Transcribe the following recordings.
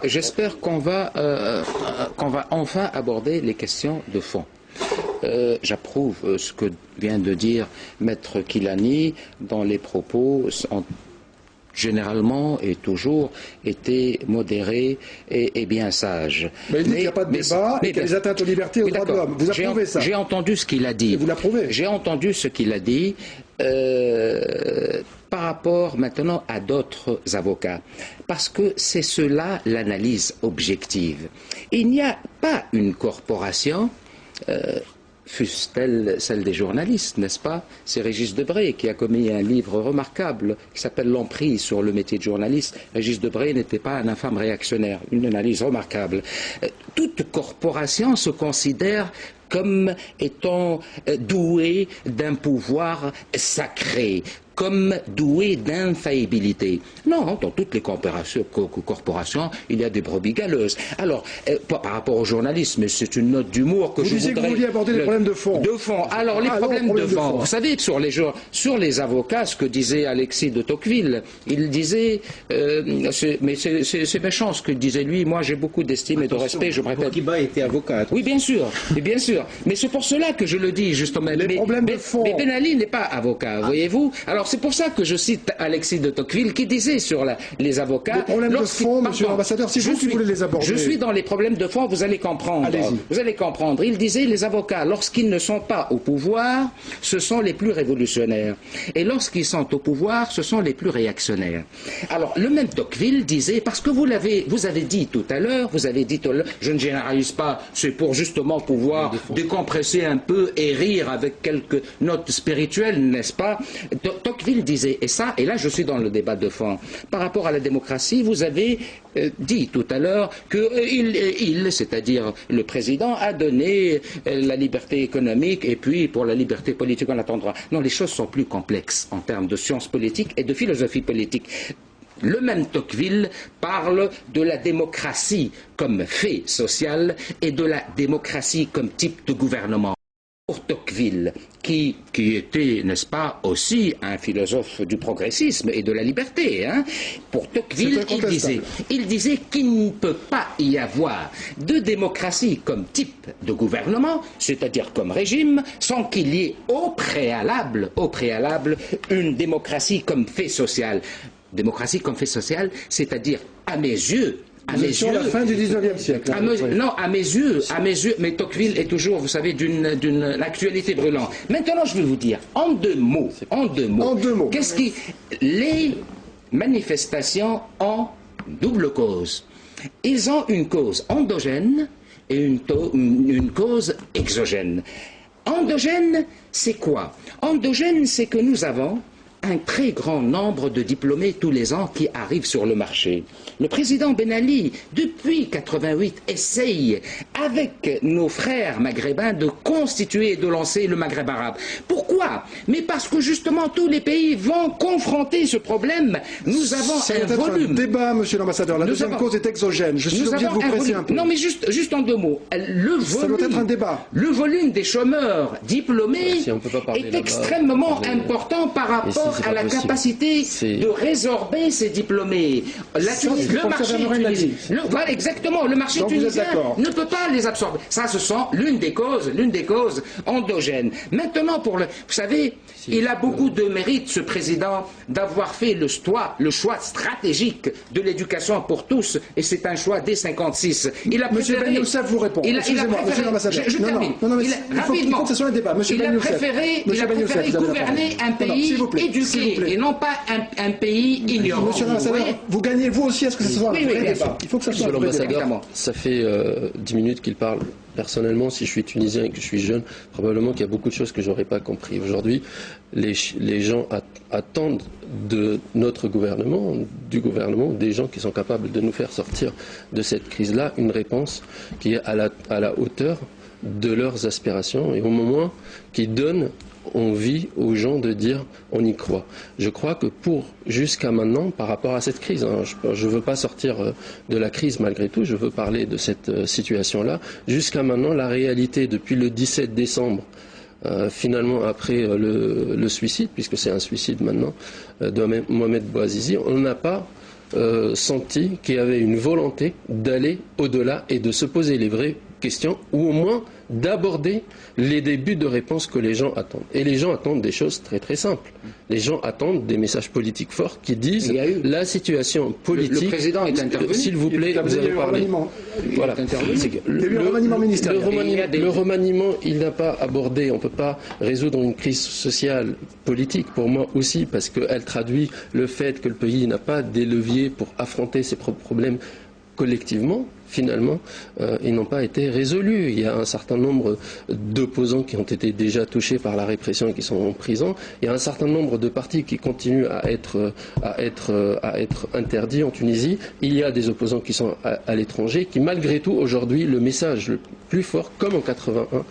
j'espère qu'on va enfin aborder les questions de fond. J'approuve ce que vient de dire Maître Kilani dans les propos généralement et toujours été modéré et bien sage. Mais il dit qu'il n'y a pas de débat et qu'il y a des atteintes aux libertés et aux droits de l'homme. Vous approuvez ça? J'ai entendu ce qu'il a dit. Et vous l'approuvez? J'ai entendu ce qu'il a dit par rapport maintenant à d'autres avocats. Parce que c'est cela l'analyse objective. Il n'y a pas une corporation... fût-elle celle des journalistes, n'est-ce pas? C'est Régis Debray qui a commis un livre remarquable qui s'appelle L'emprise sur le métier de journaliste. Régis Debray n'était pas un infâme réactionnaire, une analyse remarquable. Toute corporation se considère comme étant douée d'un pouvoir sacré, comme doué d'infaillibilité. Non, dans toutes les corporations, il y a des brebis galeuses. Alors, par rapport au journalisme, c'est une note d'humour que je voudrais... que vous vouliez aborder les problèmes de fond. De fond. Alors, les problèmes de fond. Vous savez, sur les avocats, ce que disait Alexis de Tocqueville, il disait... mais c'est méchant ce que disait lui. Moi, j'ai beaucoup d'estime et de respect, je me répète. Bourguiba était avocat. Oui, bien sûr. Mais c'est pour cela que je le dis, justement. Les problèmes de fond. Mais Ben Ali n'est pas avocat, voyez-vous. Alors, c'est pour ça que je cite Alexis de Tocqueville qui disait sur les avocats... Les problèmes de fond, monsieur l'ambassadeur, si vous voulez les aborder. Je suis dans les problèmes de fond, vous allez comprendre. Vous allez comprendre. Il disait, les avocats, lorsqu'ils ne sont pas au pouvoir, ce sont les plus révolutionnaires. Et lorsqu'ils sont au pouvoir, ce sont les plus réactionnaires. Alors, le même Tocqueville disait, parce que vous avez dit tout à l'heure, je ne généralise pas, c'est pour justement pouvoir décompresser un peu et rire avec quelques notes spirituelles, n'est-ce pas? Tocqueville disait, et là je suis dans le débat de fond, par rapport à la démocratie, vous avez dit tout à l'heure que c'est-à-dire le président, a donné la liberté économique et puis pour la liberté politique on attendra. Non, les choses sont plus complexes en termes de sciences politiques et de philosophie politique. Le même Tocqueville parle de la démocratie comme fait social et de la démocratie comme type de gouvernement. Pour Tocqueville, qui était, n'est-ce pas, aussi un philosophe du progressisme et de la liberté, hein, pour Tocqueville, il disait qu'il ne peut pas y avoir de démocratie comme type de gouvernement, c'est-à-dire comme régime, sans qu'il y ait au préalable, une démocratie comme fait social. Démocratie comme fait social, c'est-à-dire, à mes yeux, sur la fin du 19e siècle. Non, à mes yeux, mais Tocqueville est toujours, vous savez, d'une actualité brûlante. Maintenant, je vais vous dire, en deux mots, qu'est-ce qui... Les manifestations ont double cause. Ils ont une cause endogène et une cause exogène. Endogène, c'est quoi? Endogène, c'est que nous avons un très grand nombre de diplômés tous les ans qui arrivent sur le marché. Le président Ben Ali, depuis 88, essaye avec nos frères maghrébins de constituer et de lancer le Maghreb arabe. Pourquoi? Mais parce que justement tous les pays vont confronter ce problème. Nous avons un volume. Un débat, monsieur l'ambassadeur. La deuxième cause est exogène. Je suis obligé de vous presser un peu. Non, mais juste en deux mots. Ça doit être un débat. Le volume des chômeurs diplômés est extrêmement important par rapport à la capacité de résorber ces diplômés. Le marché tunisien, exactement, le marché tunisien ne peut pas les absorber. Ça, ce sont l'une des causes endogènes. Maintenant, vous savez, il a beaucoup de mérite, ce président, d'avoir fait le choix stratégique de l'éducation pour tous, et c'est un choix dès 56. Monsieur Ben Youssef vous répond. Excusez-moi, monsieur l'ambassadeur. Je termine. Il faut que ce soit un débat. Il a préféré gouverner un pays éduqué et non pas un pays ignorant. Monsieur l'ambassadeur, vous gagnez vous aussi à ce que ce soit un vrai débat. Il faut que ça soit un vrai débat. Ça fait 10 minutes qu'il parle. Personnellement, si je suis tunisien et que je suis jeune, probablement qu'il y a beaucoup de choses que je n'aurais pas compris. Aujourd'hui, les gens attendent de notre gouvernement, du gouvernement, des gens qui sont capables de nous faire sortir de cette crise-là, une réponse qui est à la hauteur de leurs aspirations et au moment qui donne envie aux gens de dire on y croit. Je crois que jusqu'à maintenant, par rapport à cette crise, je ne veux pas sortir de la crise malgré tout, je veux parler de cette situation-là. Jusqu'à maintenant, la réalité depuis le 17 décembre, finalement après le suicide, puisque c'est un suicide maintenant, de Mohamed Bouazizi, on n'a pas senti qu'il y avait une volonté d'aller au-delà et de se poser les vraies questions, ou au moins d'aborder les débuts de réponses que les gens attendent. Et les gens attendent des choses très très simples. Les gens attendent des messages politiques forts qui disent la situation politique. Le président est intervenu. S'il vous plaît, vous avez parlé. Voilà. Le remaniement, il n'a pas abordé. On ne peut pas résoudre une crise sociale, politique, pour moi aussi, parce qu'elle traduit le fait que le pays n'a pas des leviers pour affronter ses propres problèmes collectivement. Finalement, ils n'ont pas été résolus. Il y a un certain nombre d'opposants qui ont été déjà touchés par la répression et qui sont en prison. Il y a un certain nombre de partis qui continuent à être interdits en Tunisie. Il y a des opposants qui sont à l'étranger, qui malgré tout, aujourd'hui, le message le plus fort, comme en 81,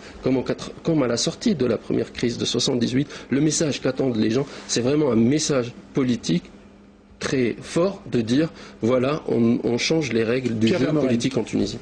comme à la sortie de la première crise de 78, le message qu'attendent les gens, c'est vraiment un message politique très fort de dire, voilà, on change les règles du jeu politique en Tunisie.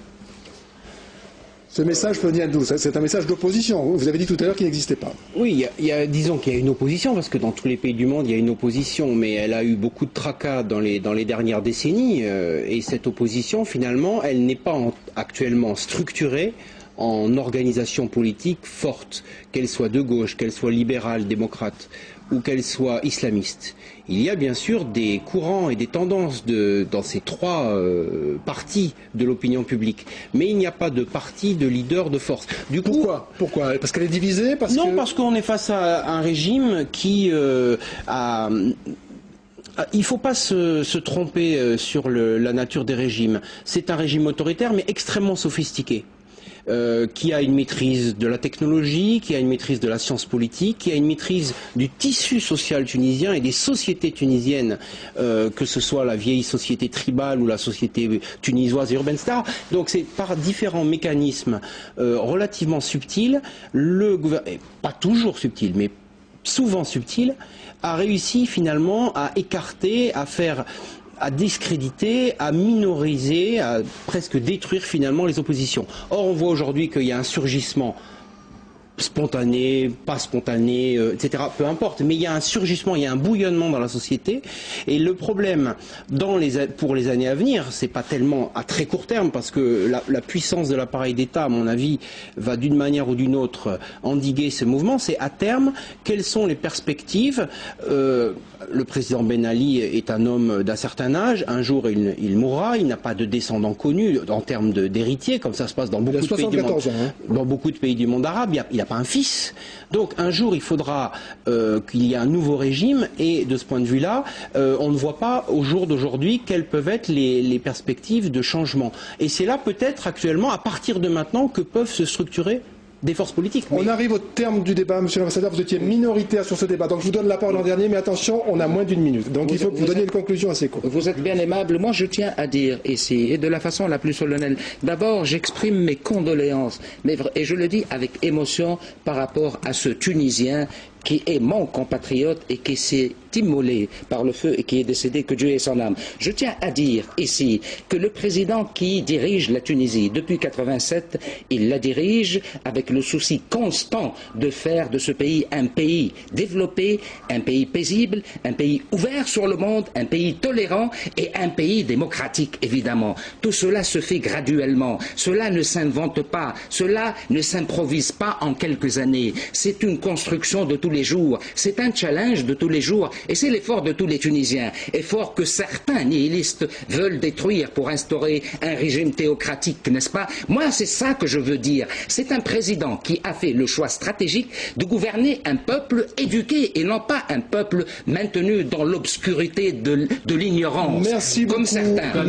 Ce message peut venir d'où? C'est un message d'opposition. Vous avez dit tout à l'heure qu'il n'existait pas. Oui, disons qu'il y a une opposition, parce que dans tous les pays du monde, il y a une opposition, mais elle a eu beaucoup de tracas dans les dernières décennies, et cette opposition, finalement, elle n'est pas actuellement structurée en organisation politique forte, qu'elle soit de gauche, qu'elle soit libérale, démocrate, ou qu'elle soit islamiste. Il y a bien sûr des courants et des tendances dans ces trois parties de l'opinion publique, mais il n'y a pas de parti de leader de force. Du coup, Pourquoi? Parce qu'elle est divisée? Parce qu'on est face à un régime qui a... Il ne faut pas se tromper sur la nature des régimes. C'est un régime autoritaire, mais extrêmement sophistiqué. Qui a une maîtrise de la technologie, qui a une maîtrise de la science politique, qui a une maîtrise du tissu social tunisien et des sociétés tunisiennes, que ce soit la vieille société tribale ou la société tunisoise et urbaine star. Donc c'est par différents mécanismes relativement subtils, le gouvernement, pas toujours subtil, mais souvent subtil, a réussi finalement à écarter, à discréditer, à minoriser, à presque détruire finalement les oppositions. Or, on voit aujourd'hui qu'il y a un surgissement spontané, pas spontané, etc. Peu importe, mais il y a un surgissement, il y a un bouillonnement dans la société. Et le problème pour les années à venir, c'est pas tellement à très court terme, parce que la puissance de l'appareil d'État, à mon avis, va d'une manière ou d'une autre endiguer ce mouvement. C'est à terme, quelles sont les perspectives? Le président Ben Ali est un homme d'un certain âge. Un jour, il mourra. Il n'a pas de descendants connus en termes d'héritier, comme ça se passe dans beaucoup de pays du monde. Dans beaucoup de pays du monde arabe, il n'a pas un fils. Donc, un jour, il faudra qu'il y ait un nouveau régime. Et de ce point de vue-là, on ne voit pas au jour d'aujourd'hui quelles peuvent être les perspectives de changement. Et c'est là, peut-être, actuellement, à partir de maintenant, que peuvent se structurer des forces politiques. On arrive au terme du débat, monsieur l'ambassadeur, vous étiez minoritaire sur ce débat, donc je vous donne la parole en dernier, mais attention, on a moins d'une minute, donc il faut que vous donniez une conclusion assez courte. Vous êtes bien aimable, moi je tiens à dire ici, et de la façon la plus solennelle, d'abord j'exprime mes condoléances, et je le dis avec émotion par rapport à ce Tunisien qui est mon compatriote et qui s'est immolé par le feu et qui est décédé, que Dieu ait son âme. Je tiens à dire ici que le président qui dirige la Tunisie depuis 87, il la dirige avec le souci constant de faire de ce pays un pays développé, un pays paisible, un pays ouvert sur le monde, un pays tolérant et un pays démocratique, évidemment. Tout cela se fait graduellement. Cela ne s'invente pas. Cela ne s'improvise pas en quelques années. C'est une construction de tous les jours. C'est un challenge de tous les jours. Et c'est l'effort de tous les Tunisiens. Effort que certains nihilistes veulent détruire pour instaurer un régime théocratique, n'est-ce pas? Moi, c'est ça que je veux dire. C'est un président qui a fait le choix stratégique de gouverner un peuple éduqué et non pas un peuple maintenu dans l'obscurité de l'ignorance. Merci beaucoup. Comme certains.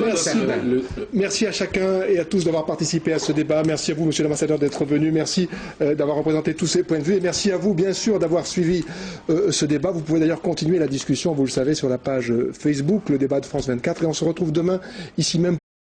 Merci à chacun et à tous d'avoir participé à ce débat. Merci à vous, monsieur l'ambassadeur, d'être venu. Merci d'avoir représenté tous ces points de vue. Et merci à vous, bien sûr, d'avoir suivi ce débat. Vous pouvez d'ailleurs continuer la discussion, vous le savez, sur la page Facebook, le débat de France 24. Et on se retrouve demain, ici même,